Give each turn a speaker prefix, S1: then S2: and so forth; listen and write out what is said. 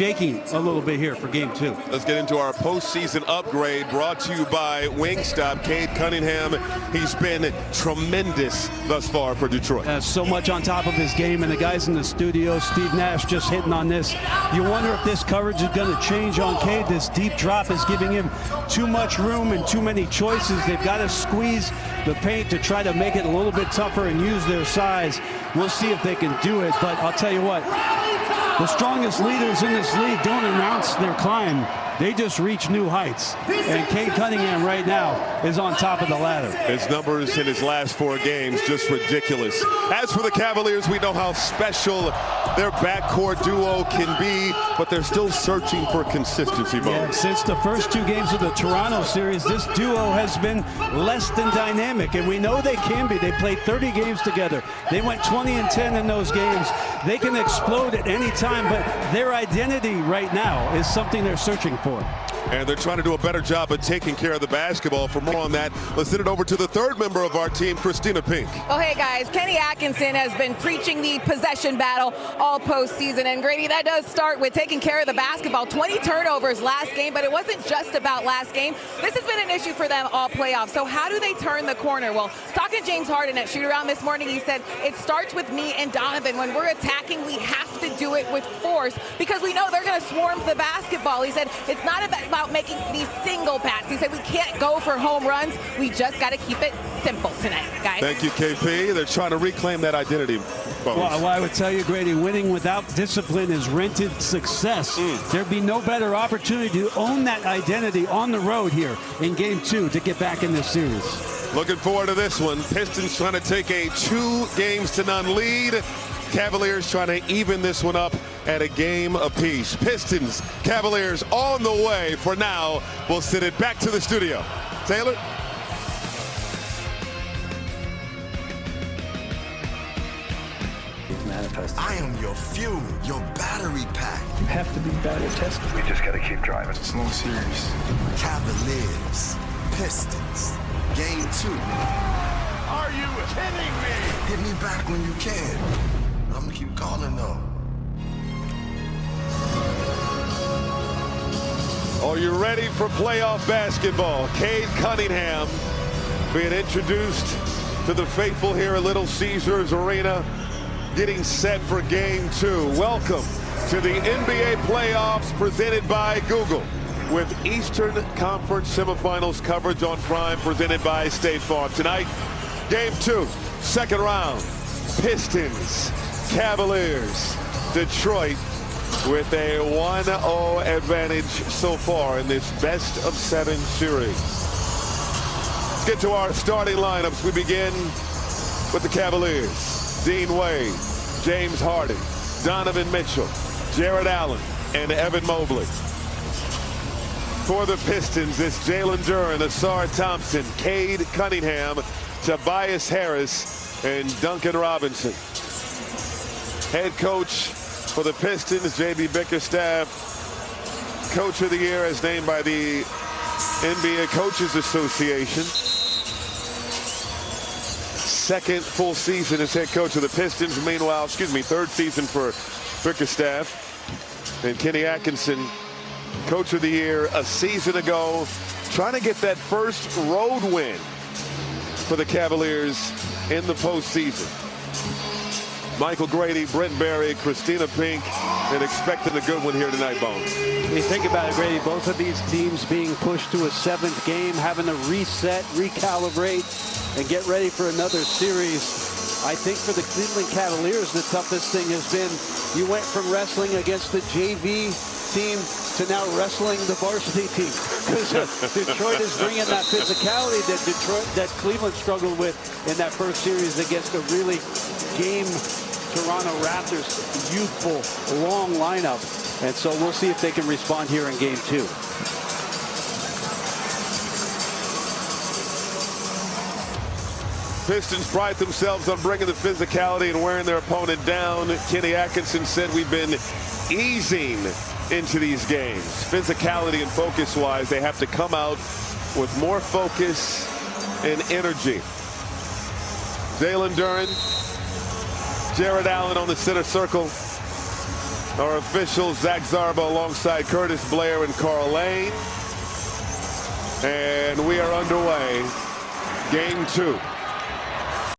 S1: shaking a little bit here for game 2.
S2: Let's get into our postseason upgrade brought to you by Wingstop. Cade Cunningham, he's been tremendous thus far for Detroit.
S1: So much on top of his game, and the guys in the studio, Steve Nash just hitting on this. You wonder if this coverage is going to change on Cade. This deep drop is giving him too much room and too many choices. They've got to squeeze the paint to try to make it a little bit tougher and use their size. We'll see if they can do it, but I'll tell you what, the strongest leaders in this league don't announce their climb. They just reach new heights. And Cade Cunningham right now is on top of the ladder.
S2: His numbers in his last 4 games, just ridiculous. As for the Cavaliers, we know how special their backcourt duo can be, but they're still searching for consistency.
S1: Yeah, since the first 2 games of the Toronto series, this duo has been less than dynamic, and we know they can be. They played 30 games together. They went 20-10 in those games. They can explode at any time, but their identity right now is something they're searching for.
S2: And they're trying to do a better job of taking care of the basketball. For more on that, let's send it over to the 3rd member of our team, Christina Pink.
S3: Oh, hey, guys. Kenny Atkinson has been preaching the possession battle all postseason. And, Grady, that does start with taking care of the basketball. 20 turnovers last game, but it wasn't just about last game. This has been an issue for them all playoffs. So how do they turn the corner? Well, talking to James Harden at shoot-around this morning, he said, it starts with me and Donovan. When we're attacking, we have to do it with force because we know they're going to swarm the basketball. He said, it's not about making these single passes. He said we can't go for home runs. We just got to keep it simple tonight, guys.
S2: Thank you, KP. They're trying to reclaim that identity.
S1: Well, I would tell you, Grady, winning without discipline is rented success. There'd be no better opportunity to own that identity on the road here in game 2 to get back in this series.
S2: Looking forward to this one. Pistons trying to take a 2-0 lead. Cavaliers trying to even this one up at a game apiece. Pistons, Cavaliers on the way. For now, we'll send it back to the studio. Taylor?
S4: I am your fuel, your battery pack.
S5: You have to be battle tested.
S6: We just got to keep driving. It's no serious.
S4: Cavaliers, Pistons, game 2.
S6: Are you kidding me?
S4: Hit me back when you can. But I'm gonna keep calling though.
S2: Are you ready for playoff basketball? Cade Cunningham being introduced to the faithful here at Little Caesars Arena, getting set for game 2. Welcome to the NBA playoffs presented by Google, with Eastern Conference Semifinals coverage on Prime presented by State Farm. Tonight, game 2, 2nd round. Pistons, Cavaliers, Detroit with a 1-0 advantage so far in this best-of-7 series. Let's get to our starting lineups. We begin with the Cavaliers. Dean Wade, James Harden, Donovan Mitchell, Jared Allen, and Evan Mobley. For the Pistons, it's Jalen Duren, Asar Thompson, Cade Cunningham, Tobias Harris, and Duncan Robinson. Head coach for the Pistons, J.B. Bickerstaff, Coach of the Year as named by the NBA Coaches Association. 2nd full season as head coach of the Pistons. Meanwhile, 3rd season for Bickerstaff. And Kenny Atkinson, Coach of the Year a season ago, trying to get that first road win for the Cavaliers in the postseason. Michael Grady, Brent Barry, Christina Pink, and expecting a good one here tonight, Bones.
S1: You think about it, Grady, both of these teams being pushed to a 7th game, having to reset, recalibrate, and get ready for another series. I think for the Cleveland Cavaliers, the toughest thing has been you went from wrestling against the JV team to now wrestling the varsity team, because Detroit is bringing that physicality that Cleveland struggled with in that first series against a really game Toronto Raptors youthful long lineup, and so we'll see if they can respond here in game 2.
S2: Pistons pride themselves on bringing the physicality and wearing their opponent down. Kenny Atkinson said we've been easing into these games. Physicality and focus-wise, they have to come out with more focus and energy. Jalen Duren, Jared Allen on the center circle. Our officials, Zach Zarba alongside Curtis Blair and Carl Lane. And we are underway. Game 2.